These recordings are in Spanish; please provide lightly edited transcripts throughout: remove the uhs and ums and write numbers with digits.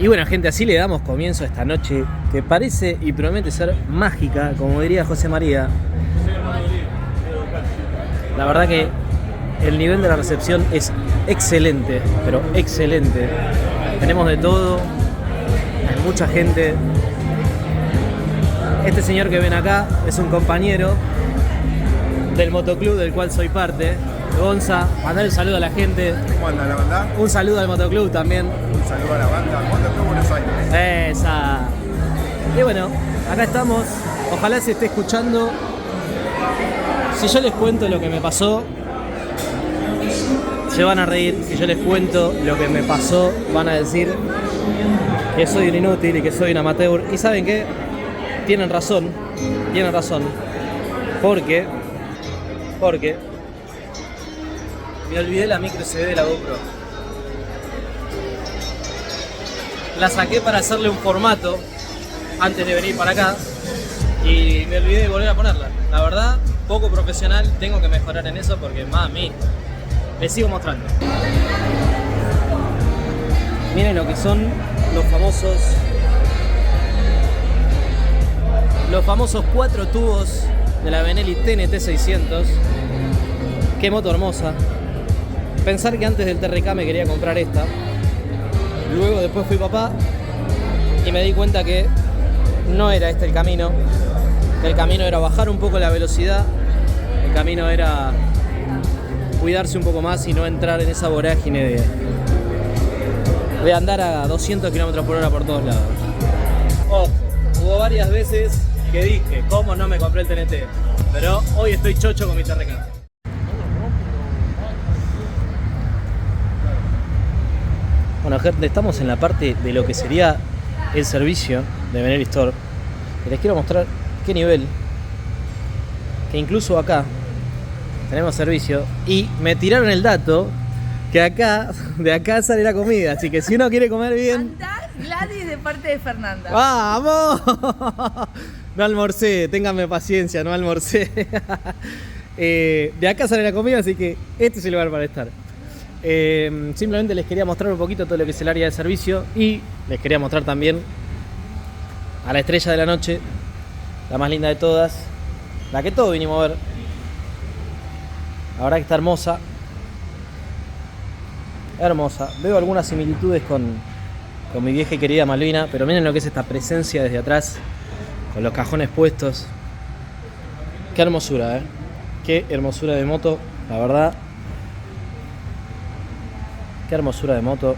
Y bueno, gente, así le damos comienzo a esta noche que parece y promete ser mágica, como diría José María. La verdad que el nivel de la recepción es excelente, pero excelente. Tenemos de todo, hay mucha gente. Este señor que ven acá es un compañero del motoclub del cual soy parte. Gonza, mandar un saludo a la gente. ¿Cómo anda la banda? Un saludo al motoclub también. Un saludo a la banda. Motoclub Buenos Aires. Esa. Y bueno, acá estamos. Ojalá se esté escuchando. Si yo les cuento lo que me pasó, se van a reír. Si yo les cuento lo que me pasó, van a decir que soy un inútil y que soy un amateur. Y ¿saben qué? Tienen razón. Tienen razón. Porque me olvidé la micro SD de la GoPro. La saqué para hacerle un formato antes de venir para acá y me olvidé de volver a ponerla. La verdad, poco profesional, tengo que mejorar en eso porque mami, les sigo mostrando. Miren lo que son los famosos 4 tubos de la Benelli TNT 600. Qué moto hermosa. Pensar que antes del TRK me quería comprar esta. Luego después fui papá y me di cuenta que no era este el camino. Que el camino era bajar un poco la velocidad. El camino era cuidarse un poco más y no entrar en esa vorágine de andar a 200 km por hora por todos lados. Ojo, hubo varias veces que dije, ¿cómo no me compré el TNT? Pero hoy estoy chocho con mi TRK. Bueno, gente, estamos en la parte de lo que sería el servicio de Benelli Store. Y les quiero mostrar qué nivel. Que incluso acá tenemos servicio. Y me tiraron el dato que de acá sale la comida. Así que si uno quiere comer bien... Andá, Gladys, de parte de Fernanda. ¡Vamos! No almorcé, ténganme paciencia, no almorcé. De acá sale la comida, así que este es el lugar para estar. Simplemente les quería mostrar un poquito todo lo que es el área de servicio y les quería mostrar también a la estrella de la noche, la más linda de todas, la que todos vinimos a ver. La verdad que está hermosa. Hermosa. Veo algunas similitudes con mi vieja y querida Malvina, pero miren lo que es esta presencia desde atrás, con los cajones puestos. Qué hermosura, qué hermosura de moto, la verdad. Qué hermosura de moto.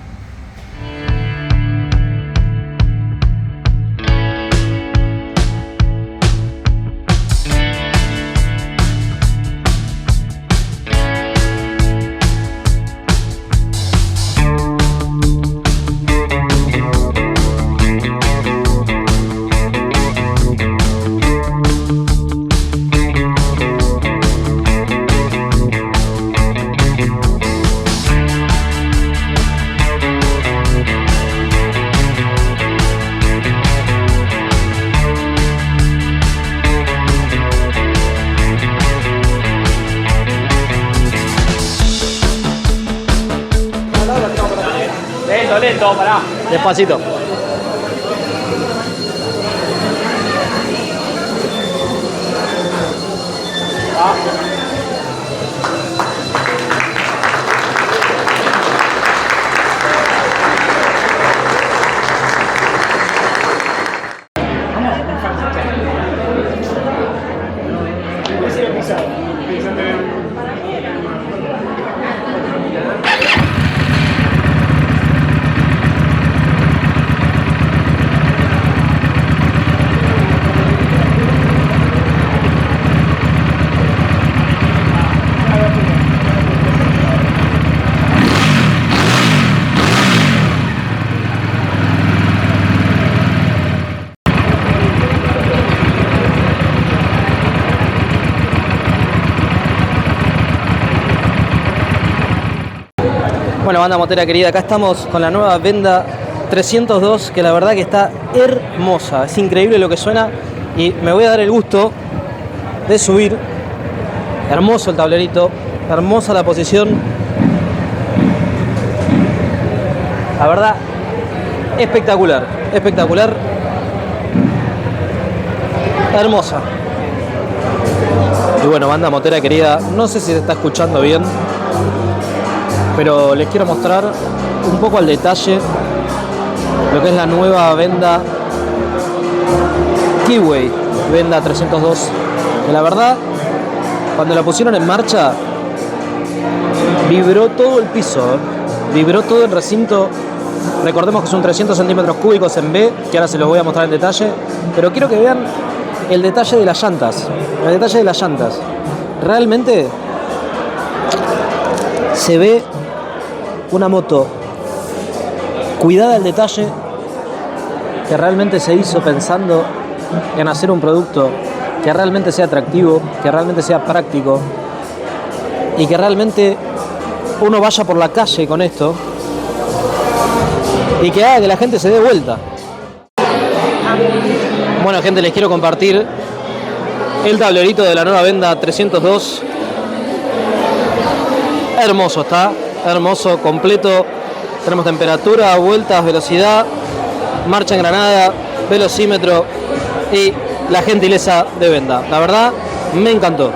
Lento, pará. Despacito. Bueno, banda motera querida, acá estamos con la nueva Venda 302, que la verdad que está hermosa. Es increíble lo que suena y me voy a dar el gusto de subir. Hermoso el tablerito, hermosa la posición. La verdad, espectacular, espectacular. Hermosa. Y bueno, banda motera querida, no sé si se está escuchando bien, pero les quiero mostrar un poco al detalle lo que es la nueva Venda Keyway, Venda 302. Que la verdad, cuando la pusieron en marcha, vibró todo el piso, vibró todo el recinto. Recordemos que son 300 centímetros cúbicos en B, que ahora se los voy a mostrar en detalle, pero quiero que vean el detalle de las llantas. El detalle de las llantas. Realmente se ve una moto cuidada al detalle, que realmente se hizo pensando en hacer un producto que realmente sea atractivo, que realmente sea práctico y que realmente uno vaya por la calle con esto y que haga que la gente se dé vuelta. Bueno, gente, les quiero compartir el tablerito de la nueva Venda 302. Hermoso está, hermoso, completo. Tenemos temperatura, vueltas, velocidad, marcha engranada, velocímetro y la gentileza de Venda. La verdad, me encantó.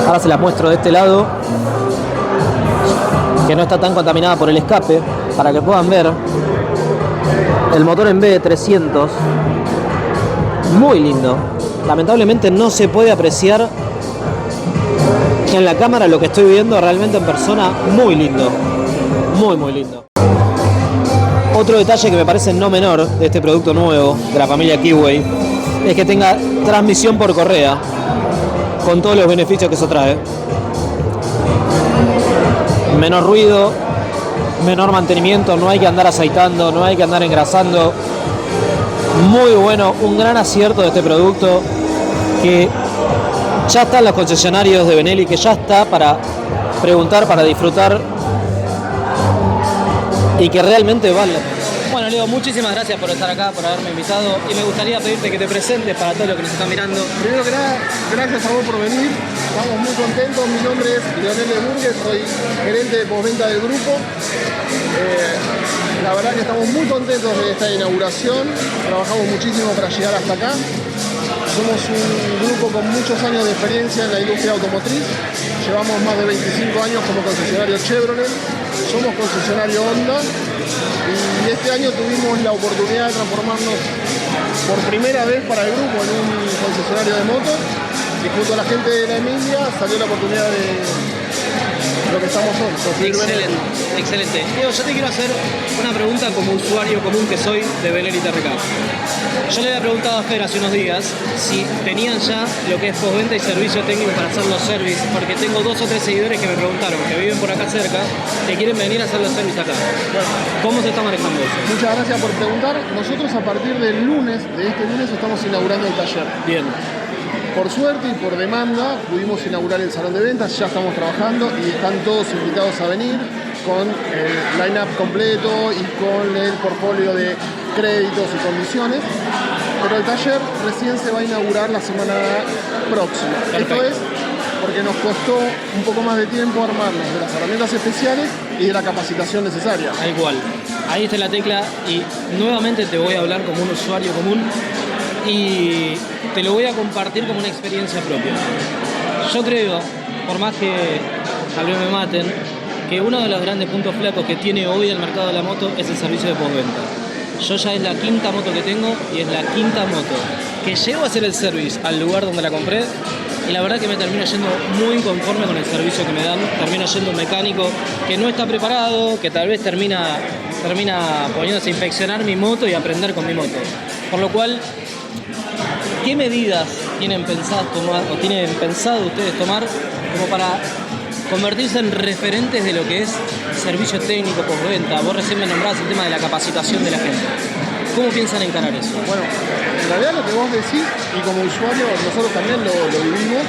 Ahora se las muestro de este lado, que no está tan contaminada por el escape, para que puedan ver el motor en B300. Muy lindo. Lamentablemente no se puede apreciar en la cámara lo que estoy viendo, realmente en persona muy lindo. Muy, muy lindo. Otro detalle que me parece no menor de este producto nuevo de la familia Keyway es que tenga transmisión por correa, con todos los beneficios que eso trae. Menor ruido, menor mantenimiento, no hay que andar aceitando, no hay que andar engrasando. Muy bueno, un gran acierto de este producto que ya está en los concesionarios de Benelli, que ya está para preguntar, para disfrutar y que realmente vale. Bueno, Leo, muchísimas gracias por estar acá, por haberme invitado y me gustaría pedirte que te presentes para todos los que nos están mirando. Primero que nada, gracias a vos por venir. Estamos muy contentos. Mi nombre es Leonel de Burgues, soy gerente de postventa del grupo. La verdad que estamos muy contentos de esta inauguración. Trabajamos muchísimo para llegar hasta acá. Somos un grupo con muchos años de experiencia en la industria automotriz. Llevamos más de 25 años como concesionario Chevrolet. Somos concesionario Honda. Y este año tuvimos la oportunidad de transformarnos por primera vez para el grupo en un concesionario de motos. Y junto a la gente de la Emilia salió la oportunidad de lo que estamos hoy. Excelente, excelente. Leo, yo te quiero hacer una pregunta como usuario común que soy de Benelli TRK. Yo le había preguntado a Fer hace unos días si tenían ya lo que es postventa y servicio técnico para hacer los service, porque tengo 2 o 3 seguidores que me preguntaron, que viven por acá cerca, que quieren venir a hacer los service acá. Bueno, ¿cómo se está manejando eso? muchas gracias por preguntar. Nosotros a partir del lunes, de este lunes, estamos inaugurando el taller. Bien. Por suerte y por demanda pudimos inaugurar el salón de ventas, ya estamos trabajando y están todos invitados a venir con el line-up completo y con el portfolio de créditos y condiciones. Pero el taller recién se va a inaugurar la semana próxima. Perfecto. Esto es porque nos costó un poco más de tiempo armarnos de las herramientas especiales y de la capacitación necesaria. Igual. Ahí está la tecla y nuevamente te voy a hablar como un usuario común y te lo voy a compartir como una experiencia propia. Yo creo, por más que tal vez me maten, que uno de los grandes puntos flacos que tiene hoy el mercado de la moto es el servicio de postventa. Yo ya es la 5ª moto que tengo y es la 5ª moto que llego a hacer el service al lugar donde la compré y la verdad que me termino yendo muy inconforme con el servicio que me dan. Termino yendo un mecánico que no está preparado, que tal vez termina poniéndose a inspeccionar mi moto y aprender con mi moto. Por lo cual, ¿qué medidas tienen pensado ustedes tomar como para convertirse en referentes de lo que es servicio técnico postventa? Vos recién me nombrabas el tema de la capacitación de la gente. ¿Cómo piensan encarar eso? Bueno, en realidad lo que vos decís, y como usuario nosotros también lo vivimos,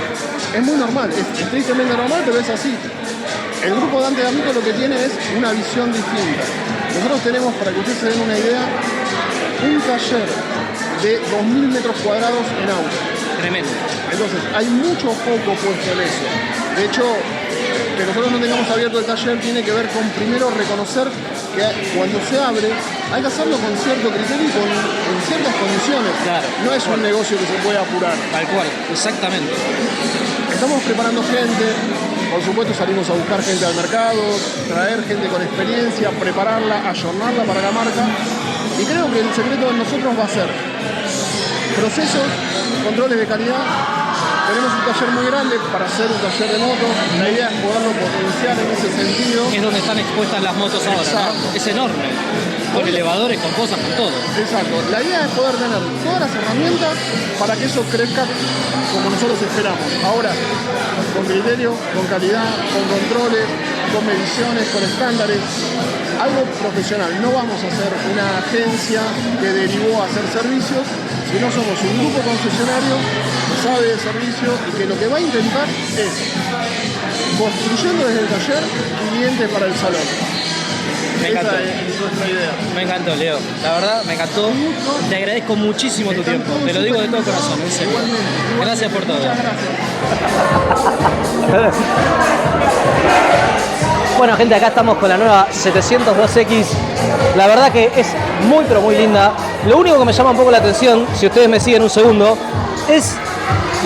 es muy normal, es tristemente normal, pero es así. El grupo Dante D'Amico lo que tiene es una visión distinta. Nosotros tenemos, para que ustedes se den una idea, un taller de 2.000 metros cuadrados en auto. Tremendo. Entonces, hay mucho foco puesto en eso. De hecho, que nosotros no tengamos abierto el taller tiene que ver con primero reconocer que cuando se abre hay que hacerlo con cierto criterio y en ciertas condiciones. Claro. No es un negocio que se puede apurar. Tal cual, exactamente. Estamos preparando gente, por supuesto salimos a buscar gente al mercado, traer gente con experiencia, prepararla, ayornarla para la marca. Y creo que el secreto de nosotros va a ser procesos, controles de calidad. Tenemos un taller muy grande para hacer un taller de motos. La idea es poderlo potenciar en ese sentido. Es donde están expuestas las motos ahora, Exacto. ¿no? Es enorme. Con elevadores, con cosas, con todo. Exacto. La idea es poder tener todas las herramientas para que eso crezca como nosotros esperamos. Ahora, con criterio, con calidad, con controles, con mediciones, con estándares. Algo profesional. No vamos a ser una agencia que derivó a hacer servicios, sino somos un grupo concesionario que sabe de servicio y que lo que va a intentar es, construyendo desde el taller, clientes para el salón. Me encantó. Esa es nuestra idea. Me encantó, Leo. La verdad, me encantó. Te agradezco muchísimo tu tiempo. Te lo digo de todo corazón, en serio. Gracias por todo. Muchas gracias. Bueno, gente, acá estamos con la nueva 702X. La verdad que es muy, pero muy linda. Lo único que me llama un poco la atención, si ustedes me siguen un segundo, es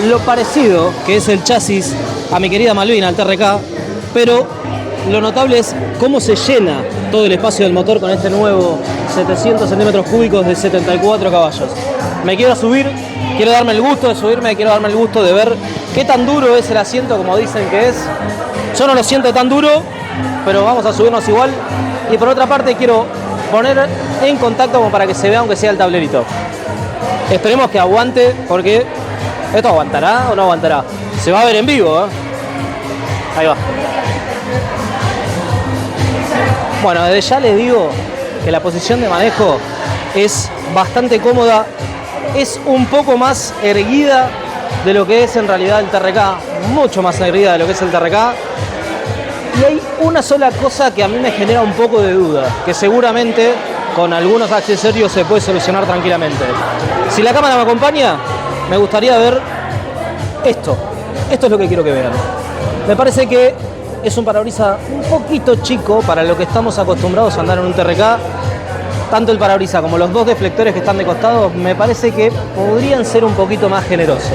lo parecido que es el chasis a mi querida Malvina, al TRK, pero lo notable es cómo se llena todo el espacio del motor con este nuevo 700 centímetros cúbicos de 74 caballos. Me quiero subir, quiero darme el gusto de subirme, quiero darme el gusto de ver qué tan duro es el asiento como dicen que es. Yo no lo siento tan duro, pero vamos a subirnos igual. Y por otra parte quiero poner en contacto como para que se vea aunque sea el tablerito. Esperemos que aguante, porque ¿esto aguantará o no aguantará? Se va a ver en vivo, ¿eh? Ahí va. Bueno, desde ya les digo que la posición de manejo es bastante cómoda, es un poco más erguida de lo que es en realidad el TRK, mucho más erguida de lo que es el TRK. Y hay una sola cosa que a mí me genera un poco de duda, que seguramente con algunos accesorios se puede solucionar tranquilamente. Si la cámara me acompaña, me gustaría ver esto. Esto es lo que quiero que vean. Me parece que es un parabrisas un poquito chico para lo que estamos acostumbrados a andar en un TRK. Tanto el parabrisas como los dos deflectores que están de costado me parece que podrían ser un poquito más generosos.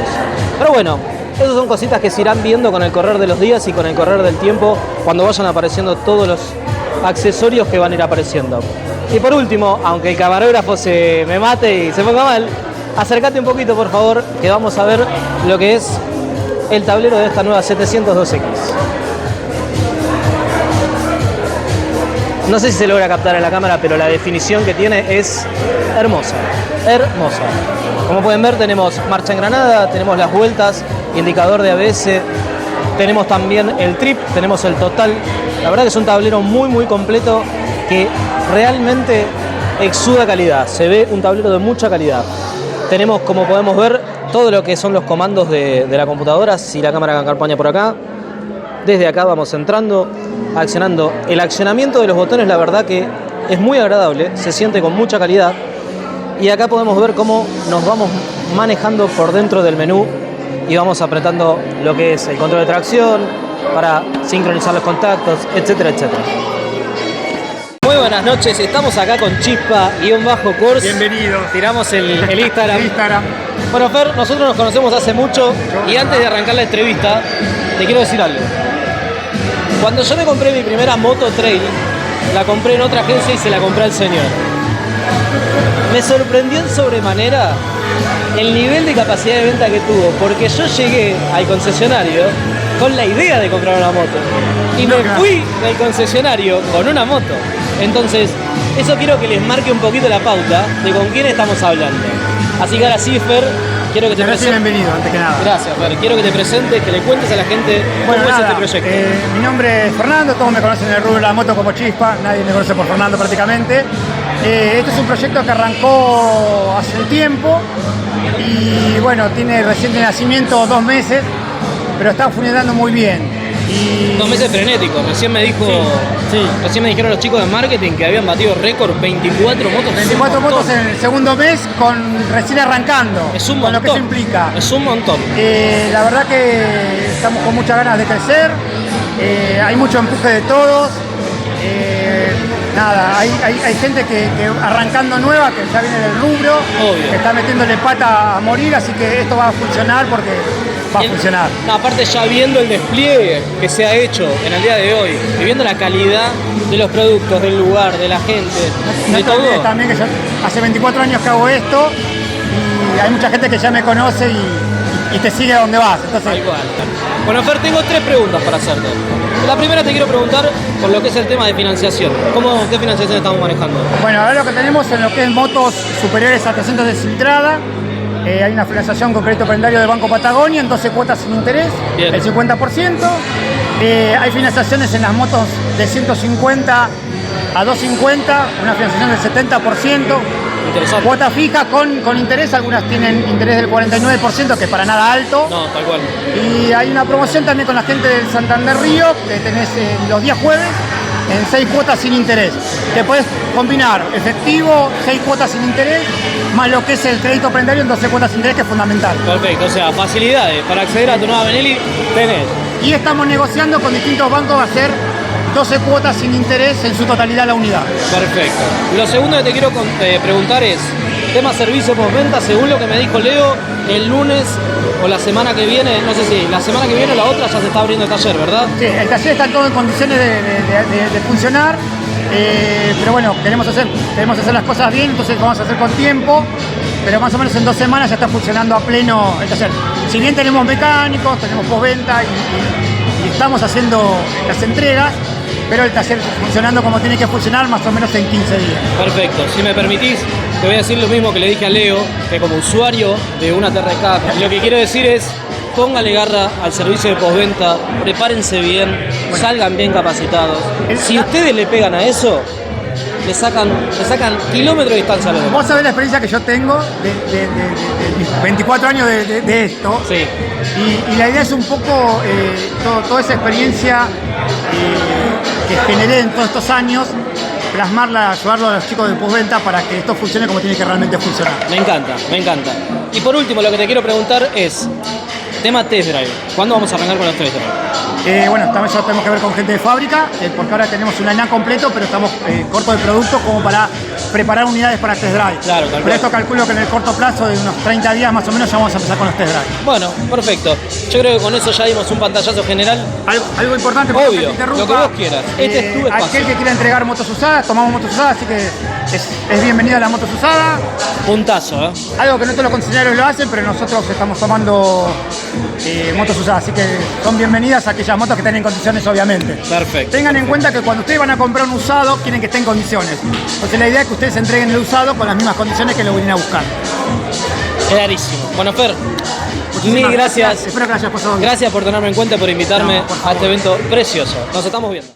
Pero bueno, esas son cositas que se irán viendo con el correr de los días y con el correr del tiempo cuando vayan apareciendo todos los accesorios que van a ir apareciendo. Y por último, aunque el camarógrafo se me mate y se ponga mal, acércate un poquito por favor, que vamos a ver lo que es el tablero de esta nueva 702X. No sé si se logra captar en la cámara, pero la definición que tiene es hermosa, hermosa. Como pueden ver, tenemos marcha engranada, tenemos las vueltas, indicador de ABS, tenemos también el trip, tenemos el total. La verdad que es un tablero muy, muy completo que realmente exuda calidad. Se ve un tablero de mucha calidad. Tenemos, como podemos ver, todo lo que son los comandos de la computadora, si la cámara acompaña por acá. Desde acá vamos entrando, accionando. El accionamiento de los botones, la verdad que es muy agradable, se siente con mucha calidad. Y acá podemos ver cómo nos vamos manejando por dentro del menú y vamos apretando lo que es el control de tracción para sincronizar los contactos, etcétera, etcétera. Muy buenas noches, estamos acá con Chispa_Course. Bienvenido. Tiramos el Instagram. Instagram. Bueno, Fer, nosotros nos conocemos hace mucho y antes de arrancar la entrevista, te quiero decir algo. Cuando yo me compré mi primera moto trail, la compré en otra agencia y se la compré al señor. Me sorprendió en sobremanera el nivel de capacidad de venta que tuvo, porque yo llegué al concesionario con la idea de comprar una moto y me fui del concesionario con una moto. Entonces, eso quiero que les marque un poquito la pauta de con quién estamos hablando. Así que ahora sí, Fer, quiero que te presentes. Bienvenido, antes que nada. Gracias, Fer. Quiero que te presentes, que le cuentes a la gente cómo es este proyecto. Mi nombre es Fernando, todos me conocen en el rubro de la moto como Chispa, nadie me conoce por Fernando prácticamente. Este es un proyecto que arrancó hace un tiempo y bueno, tiene recién de nacimiento 2 meses, pero está funcionando muy bien. Y 2 meses frenéticos. Recién me dijo, sí. Recién me dijeron los chicos de marketing que habían batido récord 24 motos. 24 motos en el segundo mes recién arrancando. Es un con montón. lo que eso implica. Es un montón. La verdad que estamos con muchas ganas de crecer. Hay mucho empuje de todos. nada, hay gente que arrancando nueva, que ya viene del rubro, Obvio. que está metiéndole pata a morir, así que esto va a funcionar porque va a funcionar. No, aparte ya viendo el despliegue que se ha hecho en el día de hoy, y viendo la calidad de los productos, del lugar, de la gente, No de te olvides todo. también que yo hace 24 años que hago esto y hay mucha gente que ya me conoce y te sigue a donde vas. Entonces, Tal cual. Bueno, Fer, tengo 3 preguntas para hacerte. La primera te quiero preguntar por lo que es el tema de financiación. ¿Qué financiación estamos manejando? bueno, ahora lo que tenemos en lo que es motos superiores a 300 de cilindrada, hay una financiación con crédito prendario del Banco Patagonia en 12 cuotas sin interés, Bien. el 50%. Hay financiaciones en las motos de 150 a 250, una financiación del 70%. Interesante. Cuota fija con interés, algunas tienen interés del 49%, que es para nada alto. No, tal cual. Y hay una promoción también con la gente del Santander Río, que tenés los días jueves en 6 cuotas sin interés. Te puedes combinar efectivo, 6 cuotas sin interés, más lo que es el crédito prendario en 12 cuotas sin interés, que es fundamental. Perfecto, o sea, facilidades para acceder a tu nueva Benelli tenés. Y estamos negociando con distintos bancos a hacer 12 cuotas sin interés en su totalidad la unidad. Perfecto. Lo segundo que te quiero preguntar es, tema servicio postventa, según lo que me dijo Leo, el lunes o la semana que viene, no sé si la semana que viene o la otra ya se está abriendo el taller, ¿verdad? Sí, el taller está todo en condiciones de funcionar, pero bueno, queremos hacer las cosas bien, entonces vamos a hacer con tiempo, pero más o menos en 2 semanas ya está funcionando a pleno el taller. Si bien tenemos mecánicos, tenemos postventa y estamos haciendo las entregas, pero el taller funcionando como tiene que funcionar más o menos en 15 días. Perfecto. Si me permitís, te voy a decir lo mismo que le dije a Leo, que como usuario de una TRK, lo que quiero decir es, póngale garra al servicio de postventa, prepárense bien, salgan bien capacitados. Si ustedes le pegan a eso, le sacan kilómetros de distancia a los demás. Vos sabés la experiencia que yo tengo de mis 24 años de esto. Sí. Y la idea es un poco toda esa experiencia que generé en todos estos años, plasmarla, llevarlo a los chicos de postventa para que esto funcione como tiene que realmente funcionar. Me encanta, me encanta. Y por último, lo que te quiero preguntar es, tema test drive. ¿Cuándo vamos a arrancar con los test drive? Bueno, también ya tenemos que ver con gente de fábrica, porque ahora tenemos un line-up completo, pero estamos cortos de producto como para preparar unidades para test drive. Claro, tal Pero cual. esto calculo que en el corto plazo de unos 30 días más o menos ya vamos a empezar con los test drive. Bueno, perfecto. Yo creo que con eso ya dimos un pantallazo general. Algo importante, perdón que Obvio, te interrumpa, lo que vos quieras. Este es tu espacio. aquel que quiera entregar motos usadas, tomamos motos usadas, así que es bienvenida a la motos usadas. Puntazo, ¿eh? Algo que no todos los concesionarios lo hacen, pero nosotros estamos tomando motos usadas, así que son bienvenidas a aquellas motos que estén en condiciones, obviamente. Perfecto. Tengan en cuenta que cuando ustedes van a comprar un usado, quieren que esté en condiciones. Entonces la idea es que ustedes entreguen el usado con las mismas condiciones que lo vienen a buscar. Clarísimo. Bueno, Fer, Muchísimas mil gracias. Espero que la hayas pasado bien. Gracias por tenerme en cuenta y por invitarme No, por a favor. este evento precioso. Nos estamos viendo.